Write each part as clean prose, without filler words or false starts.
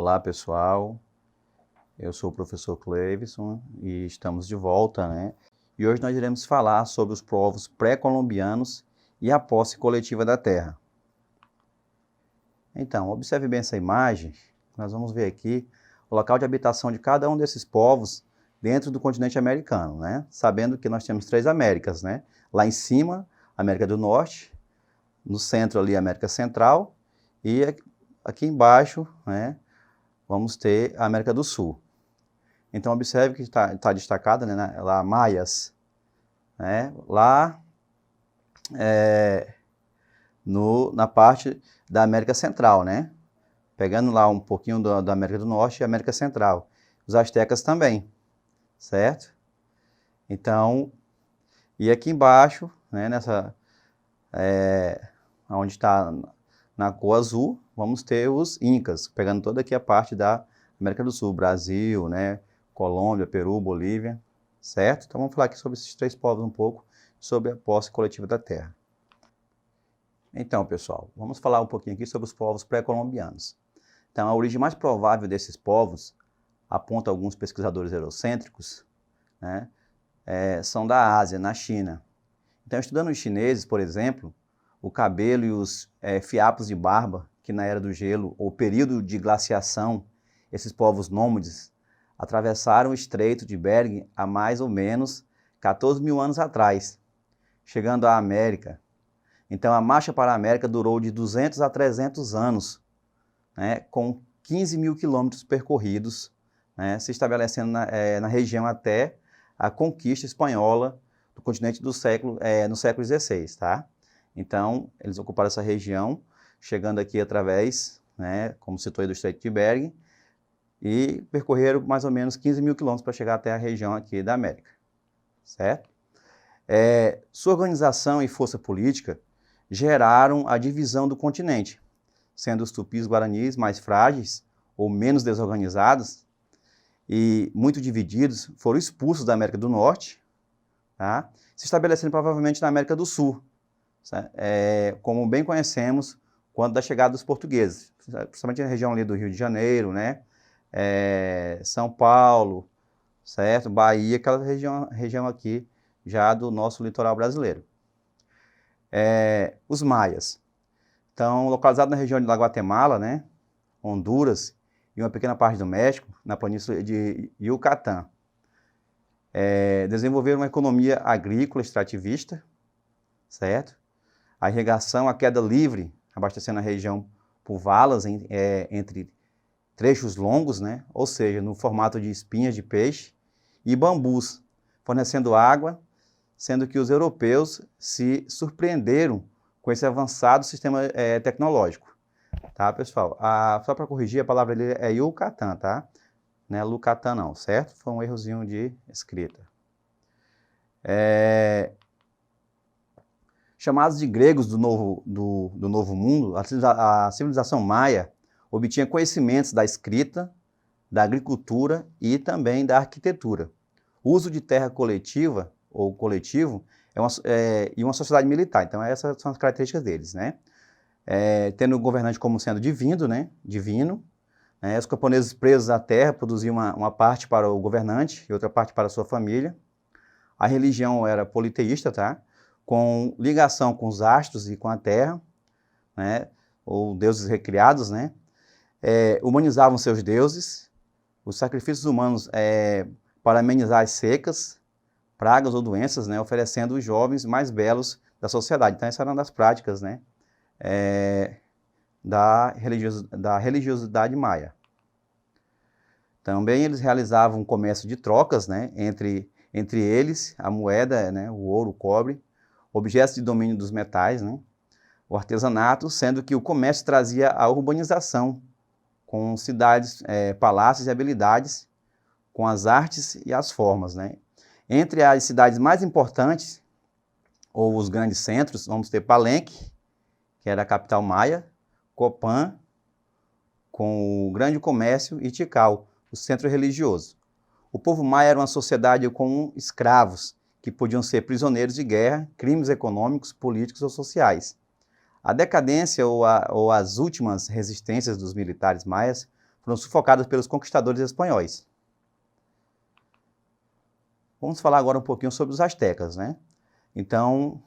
Olá pessoal, eu sou o professor Cleivson e estamos de volta, né? E hoje nós iremos falar sobre os povos pré-colombianos e a posse coletiva da terra. Então, observe bem essa imagem, nós vamos ver aqui o local de habitação de cada um desses povos dentro do continente americano, né? Sabendo que nós temos 3 Américas, né? Lá em cima, América do Norte, no centro ali, América Central, e aqui embaixo, né, vamos ter a América do Sul. Então, observe que está destacada, né, lá Maias, né, lá na parte da América Central, né, pegando lá um pouquinho da América do Norte e América Central. Os astecas também, certo? Então, e aqui embaixo, né, onde está na cor azul, vamos ter os Incas, pegando toda aqui a parte da América do Sul, Brasil, né, Colômbia, Peru, Bolívia, certo? Então vamos falar aqui sobre esses 3 povos um pouco, sobre a posse coletiva da terra. Então, pessoal, vamos falar um pouquinho aqui sobre os povos pré-colombianos. Então, a origem mais provável desses povos, aponta alguns pesquisadores eurocêntricos, né, são da Ásia, na China. Então, estudando os chineses, por exemplo, o cabelo e os fiapos de barba, que na Era do Gelo, ou período de glaciação, esses povos nômades atravessaram o Estreito de Bering há mais ou menos 14 mil anos atrás, chegando à América. Então, a marcha para a América durou de 200 a 300 anos, né, com 15 mil quilômetros percorridos, né, se estabelecendo na região até a conquista espanhola do continente no século XVI, tá? Então, eles ocuparam essa região, chegando aqui através, né, como citou aí, do Estreito de Bering, e percorreram mais ou menos 15 mil quilômetros para chegar até a região aqui da América, certo? Sua organização e força política geraram a divisão do continente, sendo os tupis-guaranis mais frágeis ou menos desorganizados e muito divididos, foram expulsos da América do Norte, tá? Se estabelecendo provavelmente na América do Sul, como bem conhecemos quando da chegada dos portugueses, principalmente na região ali do Rio de Janeiro, né? São Paulo, certo? Bahia, aquela região aqui já do nosso litoral brasileiro. Os maias estão localizados na região da Guatemala, né? Honduras e uma pequena parte do México, na planície de Yucatán. Desenvolveram uma economia agrícola extrativista, certo? A irrigação, a queda livre, abastecendo a região por valas entre trechos longos, né? Ou seja, no formato de espinhas de peixe, e bambus, fornecendo água, sendo que os europeus se surpreenderam com esse avançado sistema tecnológico. Tá, pessoal? Só para corrigir, a palavra ali é Yucatán, tá? Não é Lucatã não, certo? Foi um errozinho de escrita. Chamados de gregos do Novo Mundo, a civilização maia obtinha conhecimentos da escrita, da agricultura e também da arquitetura. O uso de terra coletiva ou coletivo e uma sociedade militar. Então, essas são as características deles, né? Tendo o governante como sendo divino, né? Os camponeses presos à terra produziam uma parte para o governante e outra parte para a sua família. A religião era politeísta, tá? Com ligação com os astros e com a terra, né? Ou deuses recriados, né? Humanizavam seus deuses, os sacrifícios humanos para amenizar as secas, pragas ou doenças, né? Oferecendo os jovens mais belos da sociedade. Então, essa era uma das práticas, né? Da religiosidade maia. Também eles realizavam um comércio de trocas, né? Entre eles, a moeda, né? O ouro, o cobre, objetos de domínio dos metais, né? O artesanato, sendo que o comércio trazia a urbanização, com cidades, palácios e habilidades, com as artes e as formas, né? Entre as cidades mais importantes, ou os grandes centros, vamos ter Palenque, que era a capital maia, Copán, com o grande comércio, e Tikal, o centro religioso. O povo maia era uma sociedade com escravos, que podiam ser prisioneiros de guerra, crimes econômicos, políticos ou sociais. A decadência ou as últimas resistências dos militares maias foram sufocadas pelos conquistadores espanhóis. Vamos falar agora um pouquinho sobre os astecas, né? Então,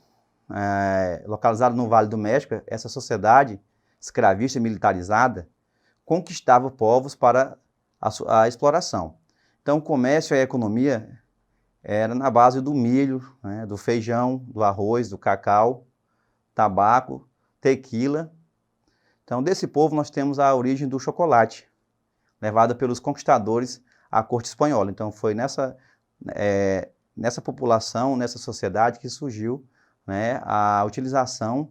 localizado no Vale do México, essa sociedade escravista e militarizada conquistava povos para a exploração. Então, o comércio e a economia era na base do milho, né, do feijão, do arroz, do cacau, tabaco, tequila. Então, desse povo nós temos a origem do chocolate, levada pelos conquistadores à corte espanhola. Então, foi nessa população, nessa sociedade que surgiu, né, a utilização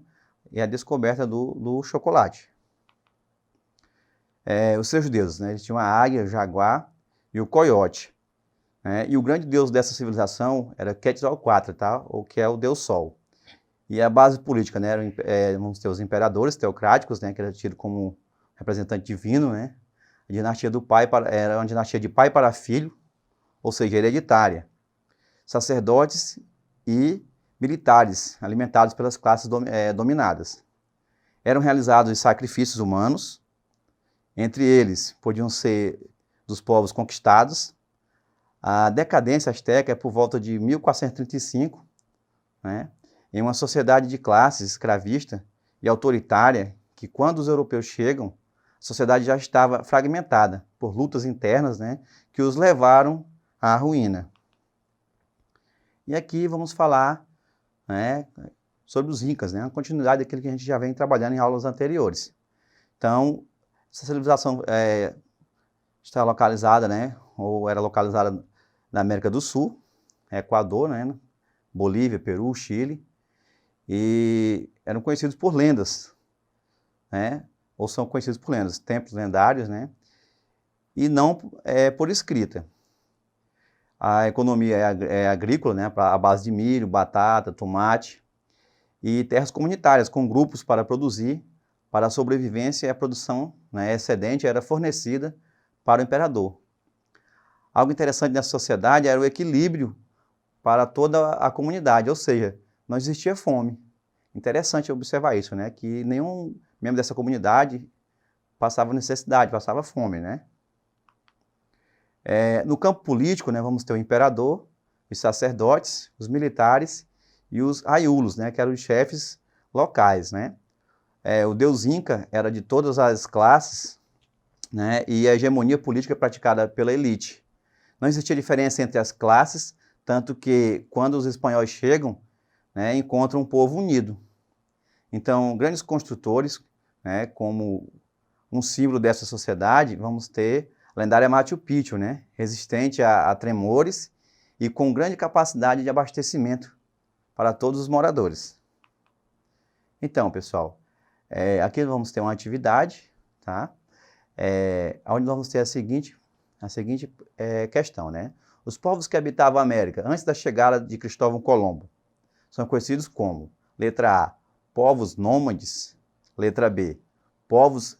e a descoberta do chocolate. Os seus deuses, né, eles tinham a águia, o jaguar e o coiote. E o grande deus dessa civilização era Quetzalcoatl, tá? Ou que é o deus Sol. E a base política, né? Vamos ter os imperadores teocráticos, né? Que era tido como representante divino, né? A dinastia do pai era uma dinastia de pai para filho, ou seja, hereditária. Sacerdotes e militares, alimentados pelas classes dominadas. Eram realizados sacrifícios humanos, entre eles podiam ser dos povos conquistados. A decadência asteca é por volta de 1435, né, em uma sociedade de classes escravista e autoritária, que quando os europeus chegam, a sociedade já estava fragmentada por lutas internas, né, que os levaram à ruína. E aqui vamos falar, né, sobre os Incas, né, a continuidade daquilo que a gente já vem trabalhando em aulas anteriores. Então, essa civilização está localizada, né, ou era localizada na América do Sul, Equador, né, Bolívia, Peru, Chile, e eram conhecidos por lendas, né, ou são conhecidos por lendas, templos lendários, né, e não por escrita. A economia é agrícola, né, à base de milho, batata, tomate, e terras comunitárias com grupos para produzir, para a sobrevivência e a produção, né, excedente era fornecida para o imperador. Algo interessante nessa sociedade era o equilíbrio para toda a comunidade, ou seja, não existia fome. Interessante observar isso, né? Que nenhum membro dessa comunidade passava necessidade, passava fome, né? No campo político, né, vamos ter o imperador, os sacerdotes, os militares e os aiulos, né, que eram os chefes locais, né? O deus Inca era de todas as classes, né, e a hegemonia política praticada pela elite. Não existia diferença entre as classes, tanto que quando os espanhóis chegam, né, encontram um povo unido. Então, grandes construtores, né, como um símbolo dessa sociedade, vamos ter a lendária Machu Picchu, né, resistente a tremores e com grande capacidade de abastecimento para todos os moradores. Então, pessoal, aqui vamos ter uma atividade, tá? Onde vamos ter a seguinte questão, né? Os povos que habitavam a América antes da chegada de Cristóvão Colombo são conhecidos como, letra A, povos nômades, letra B, povos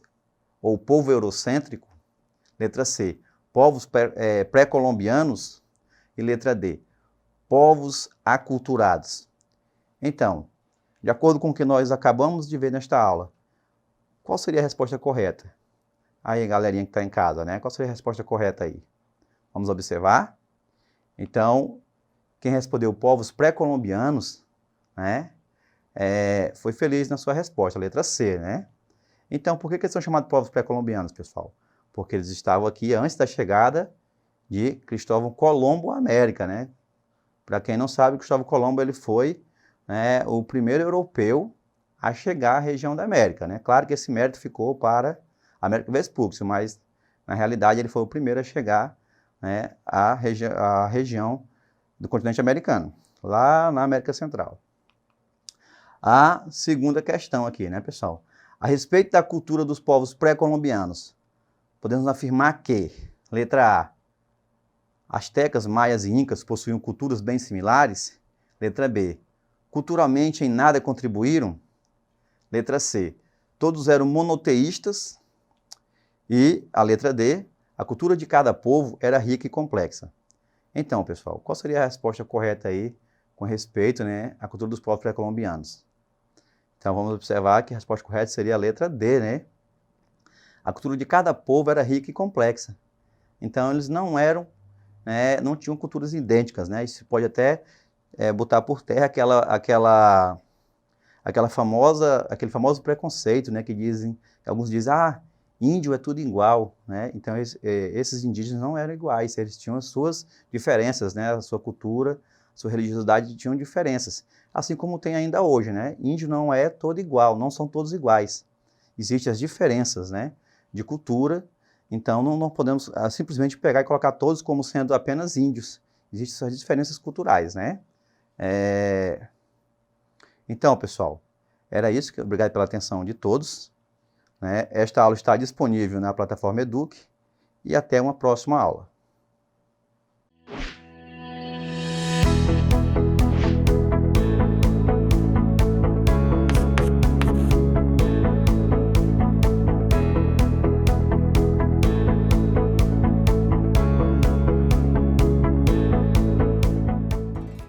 ou povo eurocêntrico, letra C, povos pré-colombianos e letra D, povos aculturados. Então, de acordo com o que nós acabamos de ver nesta aula, qual seria a resposta correta? Aí, galerinha que está em casa, né? Qual seria a resposta correta aí? Vamos observar? Então, quem respondeu povos pré-colombianos, né, foi feliz na sua resposta, a letra C, né? Então, por que eles são chamados povos pré-colombianos, pessoal? Porque eles estavam aqui antes da chegada de Cristóvão Colombo à América, né? Para quem não sabe, Cristóvão Colombo ele foi, né, o primeiro europeu a chegar à região da América, né? Claro que esse mérito ficou para a América Vespúcio, mas na realidade ele foi o primeiro a chegar, né, à região do continente americano, lá na América Central. A segunda questão aqui, né, pessoal? A respeito da cultura dos povos pré-colombianos, podemos afirmar que, letra A, astecas, maias e incas possuíam culturas bem similares? Letra B, culturalmente em nada contribuíram? Letra C, todos eram monoteístas? E a letra D, a cultura de cada povo era rica e complexa. Então, pessoal, qual seria a resposta correta aí com respeito, né, à cultura dos povos pré-colombianos? Então, vamos observar que a resposta correta seria a letra D, né? A cultura de cada povo era rica e complexa. Então, eles não eram, né, não tinham culturas idênticas, né? Isso pode até botar por terra aquele famoso preconceito, né, que alguns dizem, índio é tudo igual, né? Então esses indígenas não eram iguais, eles tinham as suas diferenças, né? A sua cultura, a sua religiosidade tinham diferenças, assim como tem ainda hoje, né? Índio não é todo igual, não são todos iguais, existem as diferenças, né, de cultura. Então não podemos simplesmente pegar e colocar todos como sendo apenas índios, existem essas diferenças culturais, né? Então, pessoal, era isso. Obrigado pela atenção de todos, né? Esta aula está disponível na plataforma Eduque e até uma próxima aula.